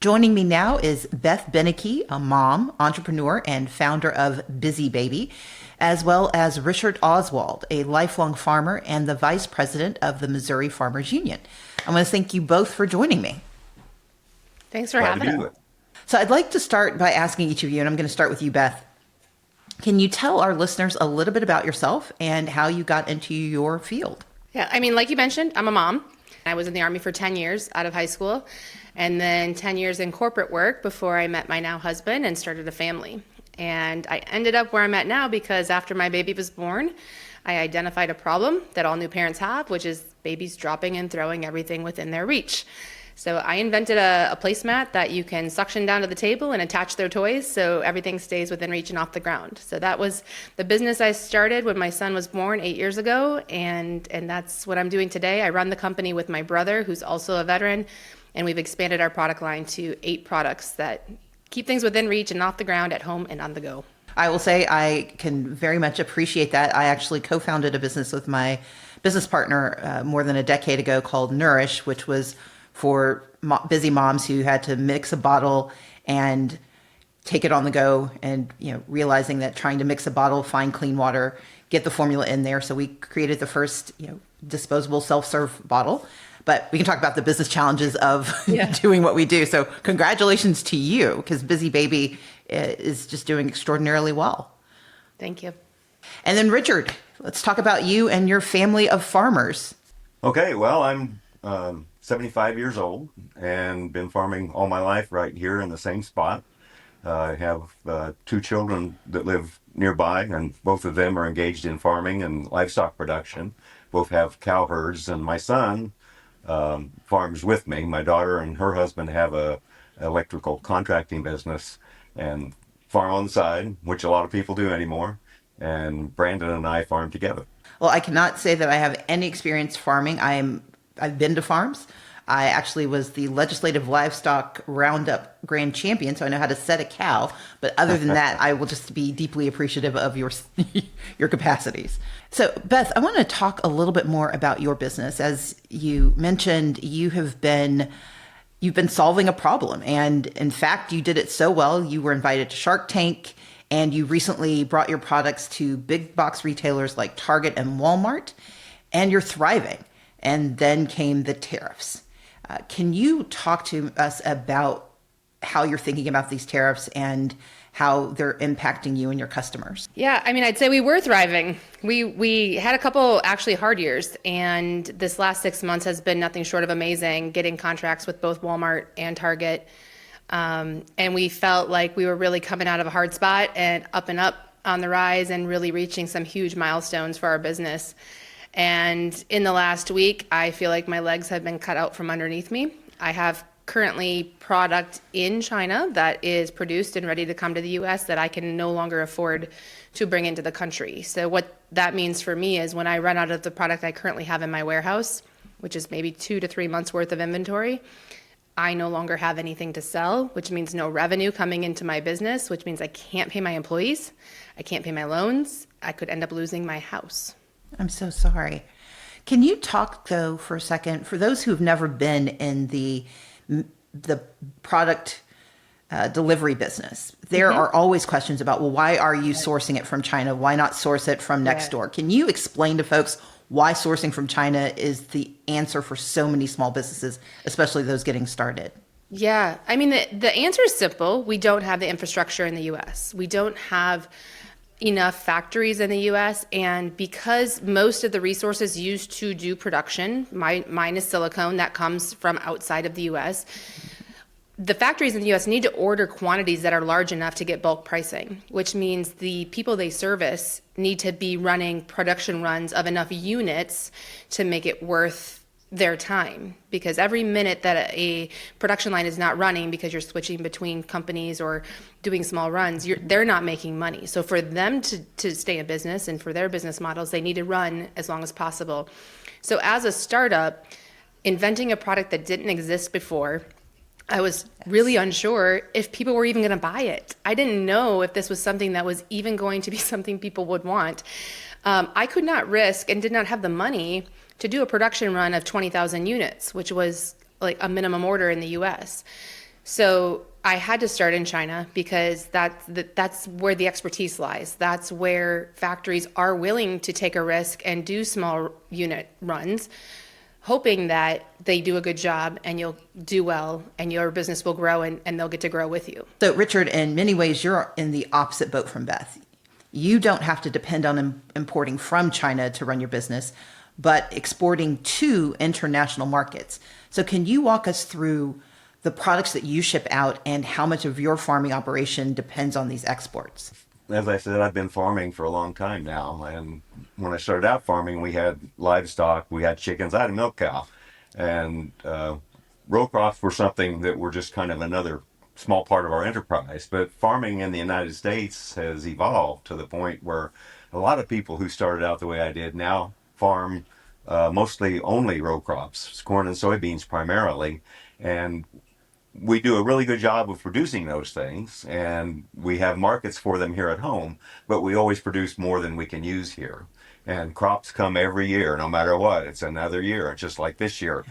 Joining me now is Beth Benike, a mom, entrepreneur, and founder of Busy Baby, as well as Richard Oswald, a lifelong farmer and the vice president of the Missouri Farmers Union. I want to thank you both for joining me. Thanks for having us. So I'd like to start by asking each of you, and I'm going to start with you, Beth. Can you tell our listeners a little bit about yourself and how you got into your field? Yeah, I mean, like you mentioned, I'm a mom. I was in the Army for 10 years out of high school, and then 10 years in corporate work before I met my now husband and started a family. And I ended up where I'm at now because after my baby was born, I identified a problem that all new parents have, which is babies dropping and throwing everything within their reach. So I invented a placemat that you can suction down to the table and attach their toys so everything stays within reach and off the ground. So that was the business I started when my son was born 8 years ago, and that's what I'm doing today. I run the company with my brother, who's also a veteran, and we've expanded our product line to 8 products that keep things within reach and off the ground, at home and on the go. I will say I can very much appreciate that. I actually co-founded a business with my business partner more than a decade ago called Nourish, which was for busy moms who had to mix a bottle and take it on the go, and realizing that trying to mix a bottle, find clean water, get the formula in there. So we created the first disposable self-serve bottle. But we can talk about the business challenges of doing what we do. So congratulations to you, because Busy Baby is just doing extraordinarily well. Thank you. And then Richard, let's talk about you and your family of farmers. Okay, well, I'm 75 years old and been farming all my life right here in the same spot. I have 2 children that live nearby, and both of them are engaged in farming and livestock production. Both have cow herds, and my son farms with me. My daughter and her husband have a electrical contracting business and farm on the side, which a lot of people do anymore. And Brandon and I farm together. Well, I cannot say that I have any experience farming. I've been to farms. I actually was the legislative livestock roundup grand champion, so I know how to set a cow. But other than that, I will just be deeply appreciative of your capacities. So, Beth, I want to talk a little bit more about your business. As you mentioned, you've been solving a problem, and in fact, you did it so well. You were invited to Shark Tank, and you recently brought your products to big box retailers like Target and Walmart, and you're thriving. And then came the tariffs. Can you talk to us about how you're thinking about these tariffs and how they're impacting you and your customers? Yeah, I mean, I'd say we were thriving. We had a couple actually hard years, and this last 6 months has been nothing short of amazing, getting contracts with both Walmart and Target. And we felt like we were really coming out of a hard spot and up on the rise and really reaching some huge milestones for our business. And in the last week, I feel like my legs have been cut out from underneath me. I have currently product in China that is produced and ready to come to the US that I can no longer afford to bring into the country. So what that means for me is when I run out of the product I currently have in my warehouse, which is maybe 2 to 3 months worth of inventory, I no longer have anything to sell, which means no revenue coming into my business, which means I can't pay my employees, I can't pay my loans, I could end up losing my house. I'm so sorry. Can you talk, though, for a second, for those who've never been in the product delivery business, there are always questions about, well, why are you sourcing it from China? Why not source it from next door? Can you explain to folks why sourcing from China is the answer for so many small businesses, especially those getting started? Yeah, I mean, the answer is simple. We don't have the infrastructure in the US. We don't have enough factories in the US, and because most of the resources used to do production, mine is silicone that comes from outside of the US, the factories in the US need to order quantities that are large enough to get bulk pricing, which means the people they service need to be running production runs of enough units to make it worth their time, because every minute that a production line is not running because you're switching between companies or doing small runs, they're not making money. So for them to stay in business and for their business models, they need to run as long as possible. So as a startup, inventing a product that didn't exist before, I was really unsure if people were even going to buy it. I didn't know if this was something that was even going to be something people would want. I could not risk and did not have the money to do a production run of 20,000 units, which was like a minimum order in the US. So I had to start in China because that's where the expertise lies. That's where factories are willing to take a risk and do small unit runs, hoping that they do a good job and you'll do well and your business will grow and they'll get to grow with you. So, Richard, in many ways, you're in the opposite boat from Beth. You don't have to depend on importing from China to run your business, but exporting to international markets. So, can you walk us through the products that you ship out and how much of your farming operation depends on these exports? As I said, I've been farming for a long time now. And when I started out farming, we had livestock, we had chickens, I had a milk cow. And row crops were something that were just kind of another small part of our enterprise. But farming in the United States has evolved to the point where a lot of people who started out the way I did now farm mostly only row crops, corn and soybeans primarily. And we do a really good job of producing those things, and we have markets for them here at home, but we always produce more than we can use here. And crops come every year, no matter what. It's another year, just like this year.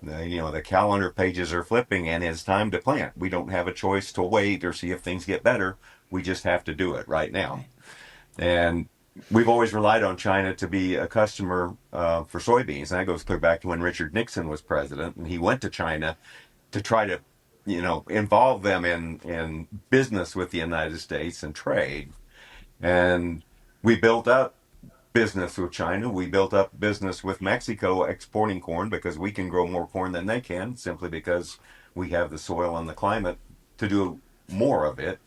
The calendar pages are flipping, and it's time to plant. We don't have a choice to wait or see if things get better. We just have to do it right now. And we've always relied on China to be a customer for soybeans. And that goes clear back to when Richard Nixon was president, and he went to China to try to involve them in business with the United States and trade. And we built up business with China. We built up business with Mexico exporting corn because we can grow more corn than they can, simply because we have the soil and the climate to do more of it.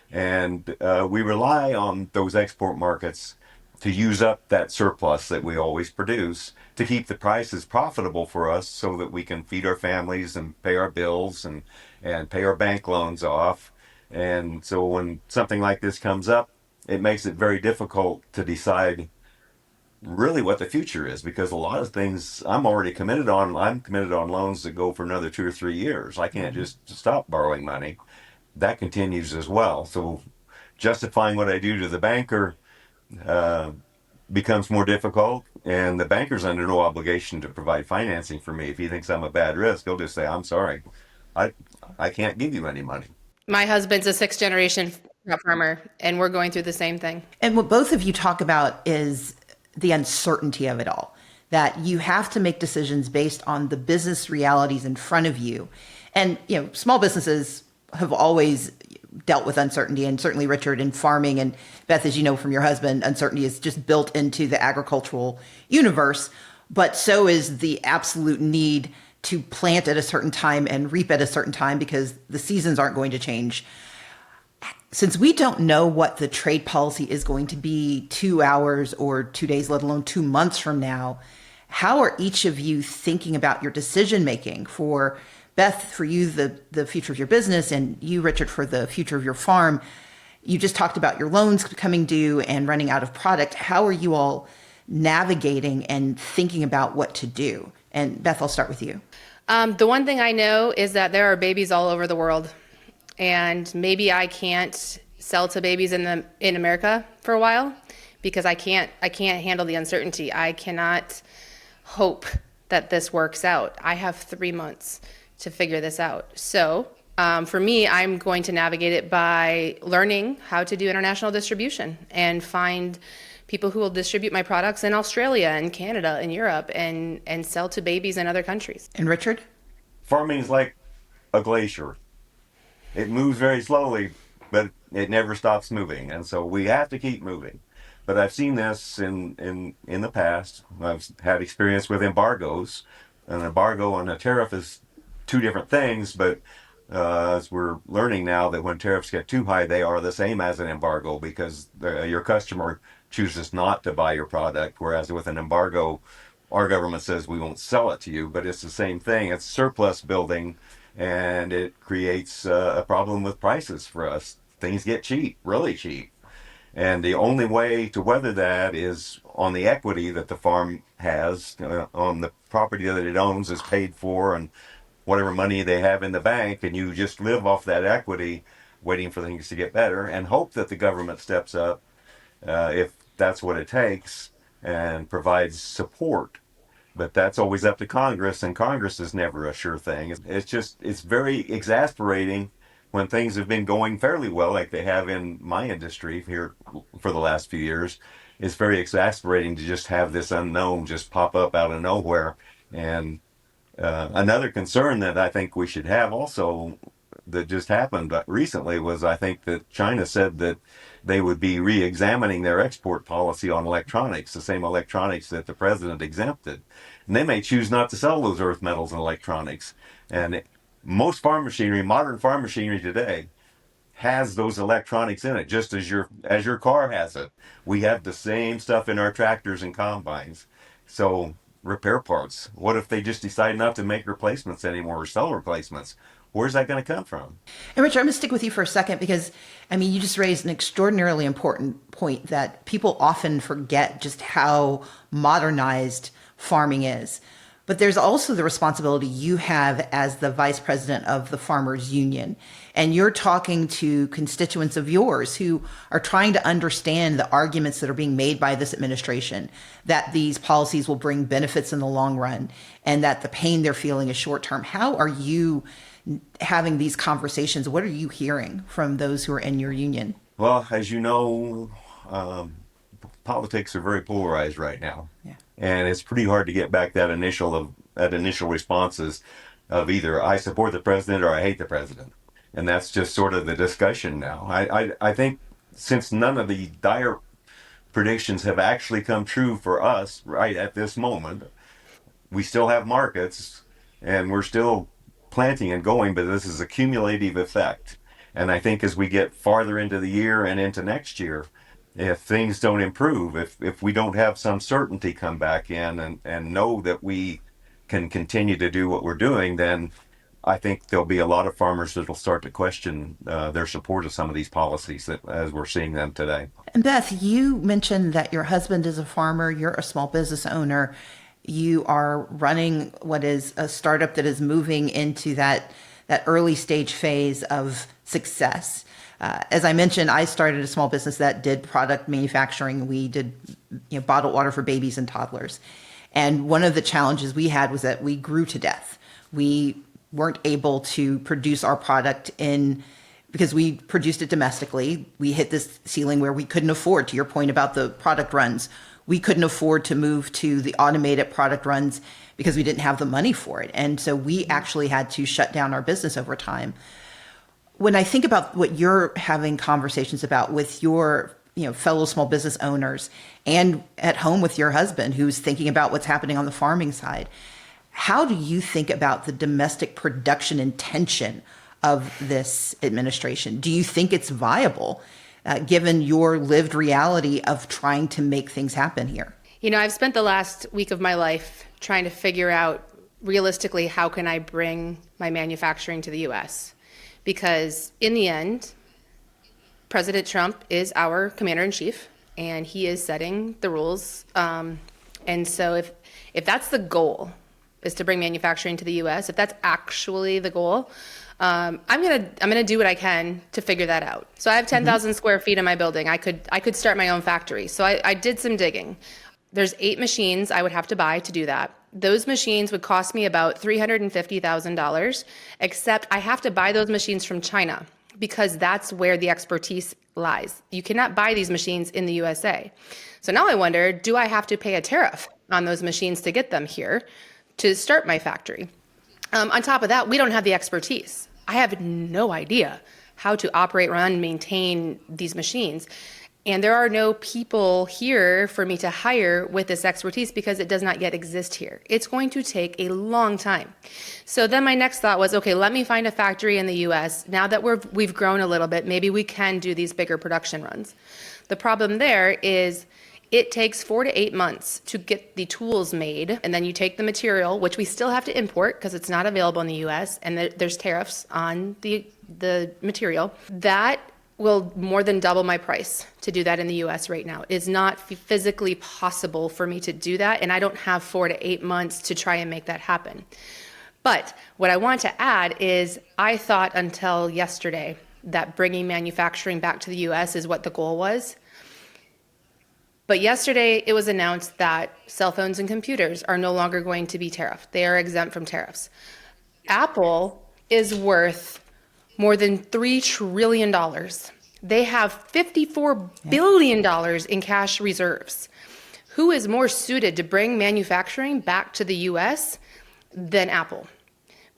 And we rely on those export markets to use up that surplus that we always produce to keep the prices profitable for us so that we can feed our families and pay our bills and pay our bank loans off. And so when something like this comes up, it makes it very difficult to decide really what the future is, because a lot of things I'm already committed on. I'm committed on loans that go for another 2 or 3 years. I can't just stop borrowing money. That continues as well. So justifying what I do to the banker becomes more difficult, and the banker's under no obligation to provide financing for me. If he thinks I'm a bad risk, he'll just say, I'm sorry, I can't give you any money. My husband's a sixth generation farmer, and we're going through the same thing. And what both of you talk about is the uncertainty of it all, that you have to make decisions based on the business realities in front of you. And, small businesses have always dealt with uncertainty, and certainly Richard in farming, and Beth, as you know from your husband, uncertainty is just built into the agricultural universe, but so is the absolute need to plant at a certain time and reap at a certain time because the seasons aren't going to change. Since we don't know what the trade policy is going to be 2 hours or 2 days, let alone 2 months from now, how are each of you thinking about your decision making? For Beth, for you, the future of your business, and you, Richard, for the future of your farm. You just talked about your loans coming due and running out of product. How are you all navigating and thinking about what to do? And Beth, I'll start with you. The one thing I know is that there are babies all over the world, and maybe I can't sell to babies in America for a while because I can't handle the uncertainty. I cannot hope that this works out. I have 3 months to figure this out. So for me, I'm going to navigate it by learning how to do international distribution and find people who will distribute my products in Australia and Canada and Europe and sell to babies in other countries. And Richard? Farming is like a glacier. It moves very slowly, but it never stops moving. And so we have to keep moving. But I've seen this in the past. I've had experience with embargoes. An embargo and a tariff is 2 different things, but as we're learning now that when tariffs get too high, they are the same as an embargo because your customer chooses not to buy your product, whereas with an embargo, our government says we won't sell it to you, but it's the same thing. It's surplus building, and it creates a problem with prices for us. Things get cheap, really cheap. And the only way to weather that is on the equity that the farm has, on the property that it owns is paid for, and whatever money they have in the bank, and you just live off that equity, waiting for things to get better, and hope that the government steps up if that's what it takes and provides support. But that's always up to Congress, and Congress is never a sure thing. It's very exasperating when things have been going fairly well, like they have in my industry here for the last few years. It's very exasperating to just have this unknown just pop up out of nowhere. And another concern that I think we should have also that just happened recently was I think that China said that they would be re-examining their export policy on electronics, the same electronics that the president exempted. And they may choose not to sell those earth metals and electronics. And most farm machinery, modern farm machinery today, has those electronics in it, just as your car has it. We have the same stuff in our tractors and combines. So repair parts. What if they just decide not to make replacements anymore or sell replacements? Where's that going to come from? And Richard, I'm going to stick with you for a second because, I mean, you just raised an extraordinarily important point that people often forget just how modernized farming is. But there's also the responsibility you have as the vice president of the Farmers Union. And you're talking to constituents of yours who are trying to understand the arguments that are being made by this administration, that these policies will bring benefits in the long run and that the pain they're feeling is short term. How are you having these conversations? What are you hearing from those who are in your union? Well, as you know, politics are very polarized right now. Yeah. And it's pretty hard to get back that initial responses of either I support the president or I hate the president. And that's just sort of the discussion now. I think since none of the dire predictions have actually come true for us right at this moment, we still have markets and we're still planting and going, but this is a cumulative effect. And I think as we get farther into the year and into next year, if things don't improve, if we don't have some certainty come back in and know that we can continue to do what we're doing, then I think there'll be a lot of farmers that will start to question their support of some of these policies that, as we're seeing them today. And Beth, you mentioned that your husband is a farmer, you're a small business owner. You are running what is a startup that is moving into that early stage phase of success. As I mentioned, I started a small business that did product manufacturing. We did bottled water for babies and toddlers. And one of the challenges we had was that we grew to death. We weren't able to produce our product because we produced it domestically. We hit this ceiling where we couldn't afford, to your point about the product runs, we couldn't afford to move to the automated product runs because we didn't have the money for it. And so we actually had to shut down our business over time. When I think about what you're having conversations about with your fellow small business owners and at home with your husband who's thinking about what's happening on the farming side, how do you think about the domestic production intention of this administration? Do you think it's viable, given your lived reality of trying to make things happen here? I've spent the last week of my life trying to figure out realistically how can I bring my manufacturing to the U.S. Because in the end, President Trump is our commander-in-chief, and he is setting the rules. And so if that's the goal, is to bring manufacturing to the U.S., if that's actually the goal, I'm gonna do what I can to figure that out. So I have 10,000 square feet in my building. I could start my own factory. So I did some digging. There's 8 machines I would have to buy to do that. Those machines would cost me about $350,000, except I have to buy those machines from China because that's where the expertise lies. You cannot buy these machines in the USA. So now I wonder, do I have to pay a tariff on those machines to get them here to start my factory? On top of that, we don't have the expertise. I have no idea how to operate, run, maintain these machines. And there are no people here for me to hire with this expertise because it does not yet exist here. It's going to take a long time. So then my next thought was, okay, let me find a factory in the US. Now that we've grown a little bit, maybe we can do these bigger production runs. The problem there is it takes 4 to 8 months to get the tools made, and then you take the material, which we still have to import because it's not available in the US, and there's tariffs on the material. That will more than double my price to do that in the US right now. It's not physically possible for me to do that, and I don't have 4 to 8 months to try and make that happen. But what I want to add is I thought until yesterday that bringing manufacturing back to the US is what the goal was. But yesterday it was announced that cell phones and computers are no longer going to be tariffed. They are exempt from tariffs. Apple is worth more than $3 trillion. They have $54 billion in cash reserves. Who is more suited to bring manufacturing back to the US than Apple?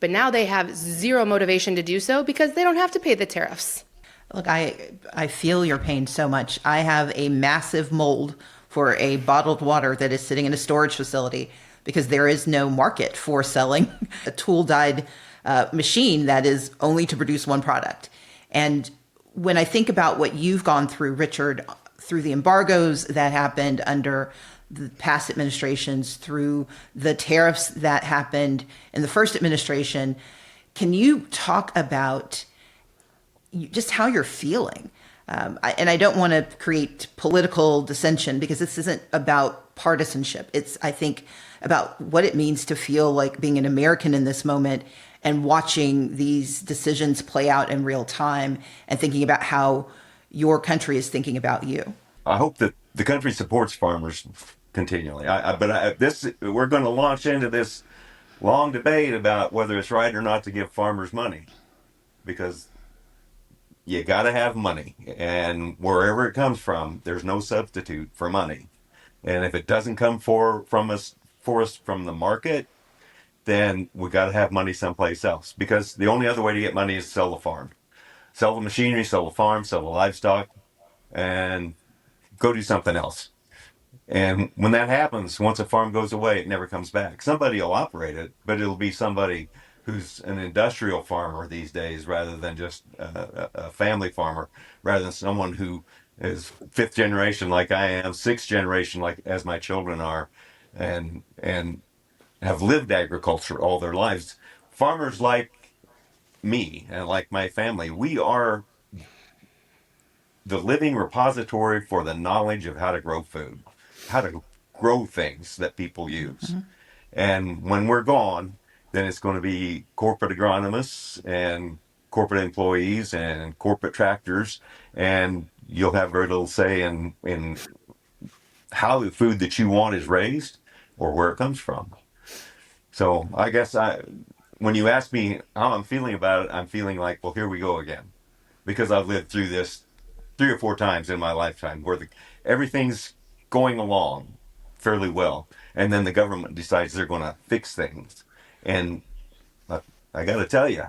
But now they have zero motivation to do so because they don't have to pay the tariffs. Look, I feel your pain so much. I have a massive mold for a bottled water that is sitting in a storage facility because there is no market for selling a tool-dyed machine that is only to produce one product. And when I think about what you've gone through, Richard, through the embargoes that happened under the past administrations, through the tariffs that happened in the first administration, can you talk about just how you're feeling? And I don't want to create political dissension because this isn't about partisanship. It's, I think, about what it means to feel like being an American in this moment and watching these decisions play out in real time and thinking about how your country is thinking about you. I hope that the country supports farmers continually. We're going to launch into this long debate about whether it's right or not to give farmers money, because you got to have money, and wherever it comes from, there's no substitute for money. And if it doesn't come for us from the market, then we got to have money someplace else, because the only other way to get money is to sell the farm, sell the machinery, sell the farm, sell the livestock, and go do something else. And when that happens, once a farm goes away, it never comes back. Somebody will operate it, but it'll be somebody who's an industrial farmer these days rather than just a family farmer, rather than someone who is fifth generation like I am, sixth generation like as my children are, and have lived agriculture all their lives. Farmers like me and like my family, we are the living repository for the knowledge of how to grow food, how to grow things that people use. Mm-hmm. And when we're gone, then it's going to be corporate agronomists and corporate employees and corporate tractors, and you'll have very little say in how the food that you want is raised or where it comes from. So I guess when you ask me how I'm feeling about it, I'm feeling like, well, here we go again, because I've lived through this 3 or 4 times in my lifetime where everything's going along fairly well, and then the government decides they're going to fix things. And I got to tell you,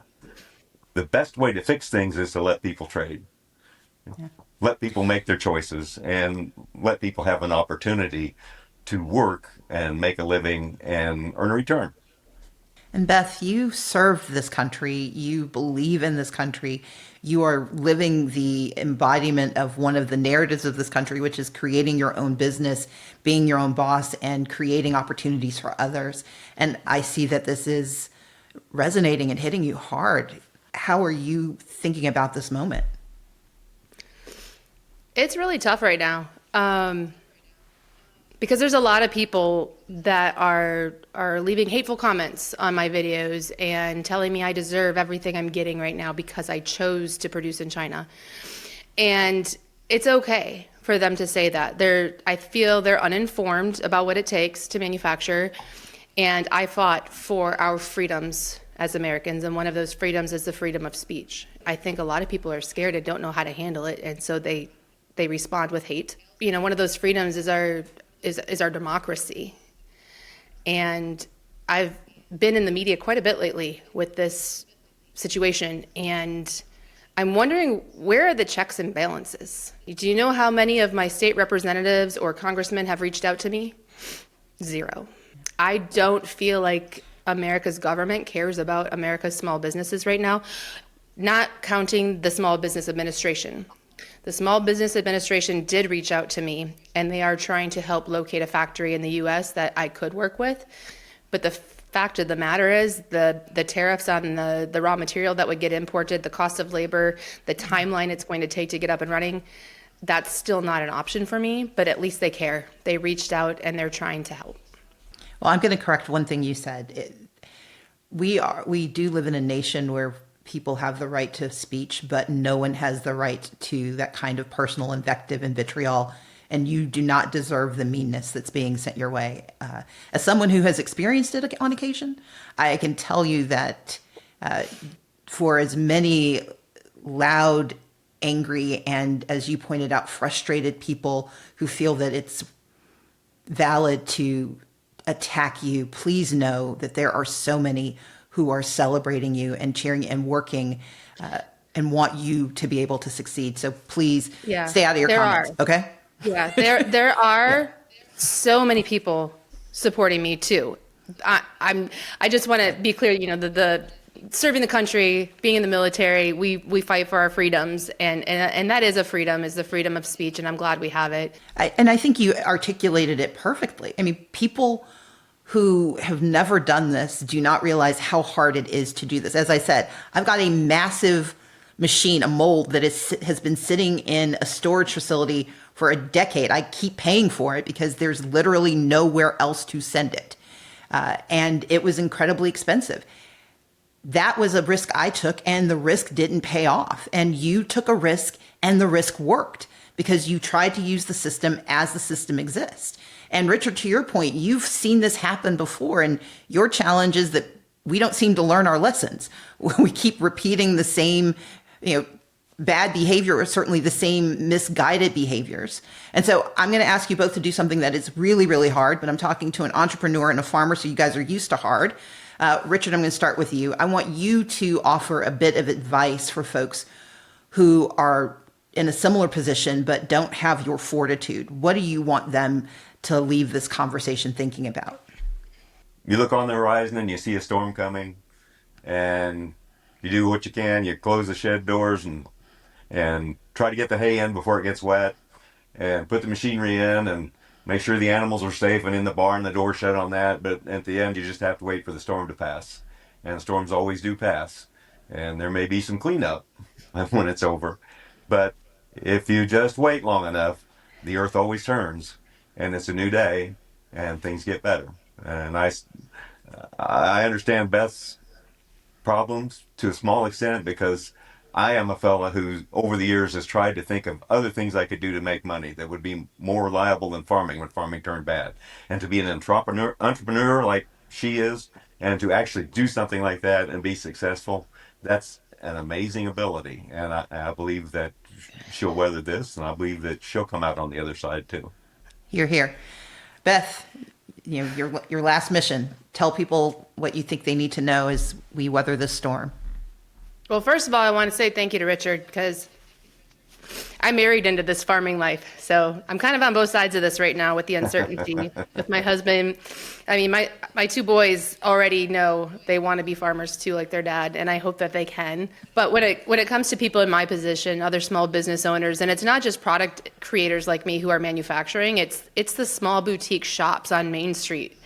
the best way to fix things is to let people trade. Yeah. Let people make their choices and let people have an opportunity to work and make a living and earn a return. And Beth, you served this country. You believe in this country. You are living the embodiment of one of the narratives of this country, which is creating your own business, being your own boss, and creating opportunities for others. And I see that this is resonating and hitting you hard. How are you thinking about this moment? It's really tough right now. Because there's a lot of people that are leaving hateful comments on my videos and telling me I deserve everything I'm getting right now because I chose to produce in China. And it's okay for them to say that. I feel they're uninformed about what it takes to manufacture. And I fought for our freedoms as Americans, and one of those freedoms is the freedom of speech. I think a lot of people are scared and don't know how to handle it, and so they respond with hate. You know, one of those freedoms is our democracy. And I've been in the media quite a bit lately with this situation, and I'm wondering, where are the checks and balances? Do you know how many of my state representatives or congressmen have reached out to me? 0. I don't feel like America's government cares about America's small businesses right now, not counting the Small Business Administration. The Small Business Administration did reach out to me, and they are trying to help locate a factory in the U.S. that I could work with. But the fact of the matter is the tariffs on the raw material that would get imported, the cost of labor, the timeline it's going to take to get up and running, that's still not an option for me, but at least they care. They reached out, and they're trying to help. Well, I'm going to correct one thing you said. We do live in a nation where people have the right to speech, but no one has the right to that kind of personal invective and vitriol and you do not deserve the meanness that's being sent your way. As someone who has experienced it on occasion, I can tell you that for as many loud, angry, and as you pointed out, frustrated people who feel that it's valid to attack you, please know that there are so many who are celebrating you and cheering and working and want you to be able to succeed. So please stay out of your comments. Okay? Yeah, there are so many people supporting me too. I just want to be clear, the serving the country, being in the military, we fight for our freedoms, and that is a freedom, is the freedom of speech, and I'm glad we have it. And I think you articulated it perfectly. I mean, people who have never done this do not realize how hard it is to do this. As I said, I've got a massive machine, a mold that has been sitting in a storage facility for a decade. I keep paying for it because there's literally nowhere else to send it. And it was incredibly expensive. That was a risk I took, and the risk didn't pay off. And you took a risk, and the risk worked because you tried to use the system as the system exists. And Richard, to your point, you've seen this happen before, and your challenge is that we don't seem to learn our lessons. We keep repeating the same, bad behavior, or certainly the same misguided behaviors. And so I'm going to ask you both to do something that is really, really hard, but I'm talking to an entrepreneur and a farmer, so you guys are used to hard. Richard, I'm going to start with you. I want you to offer a bit of advice for folks who are in a similar position but don't have your fortitude. What do you want them to leave this conversation thinking about? You look on the horizon and you see a storm coming, and you do what you can. You close the shed doors and try to get the hay in before it gets wet, and put the machinery in, and make sure the animals are safe and in the barn, the door shut on that. But at the end, you just have to wait for the storm to pass. And storms always do pass. And there may be some cleanup when it's over. But if you just wait long enough, the earth always turns, and it's a new day, and things get better. And I understand Beth's problems to a small extent, because I am a fella who over the years has tried to think of other things I could do to make money that would be more reliable than farming when farming turned bad. And to be an entrepreneur like she is, and to actually do something like that and be successful, that's an amazing ability. And I believe that she'll weather this, and I believe that she'll come out on the other side too. You're here. Beth, your last mission. Tell people what you think they need to know as we weather this storm. Well, first of all, I want to say thank you to Richard, because I married into this farming life. So I'm kind of on both sides of this right now with the uncertainty with my husband. I mean, my two boys already know they want to be farmers too, like their dad, and I hope that they can. But when it comes to people in my position, other small business owners, and it's not just product creators like me who are manufacturing, it's the small boutique shops on Main Street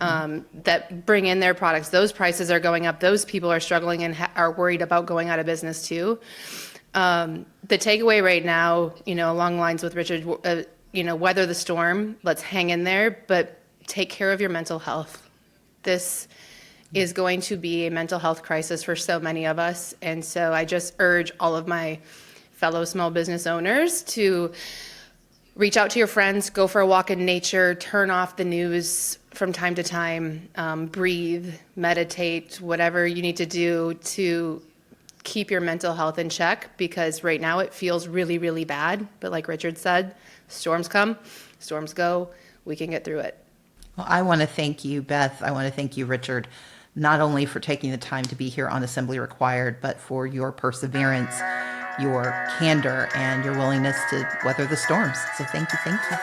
that bring in their products. Those prices are going up. Those people are struggling and are worried about going out of business too. The takeaway right now, along lines with Richard, weather the storm, let's hang in there, but take care of your mental health. This is going to be a mental health crisis for so many of us. And so I just urge all of my fellow small business owners to reach out to your friends, go for a walk in nature, turn off the news from time to time, breathe, meditate, whatever you need to do to keep your mental health in check, because right now it feels really, really bad. But like Richard said, storms come, storms go, we can get through it. Well, I want to thank you, Beth. I want to thank you, Richard, not only for taking the time to be here on Assembly Required, but for your perseverance, your candor, and your willingness to weather the storms. So thank you, thank you.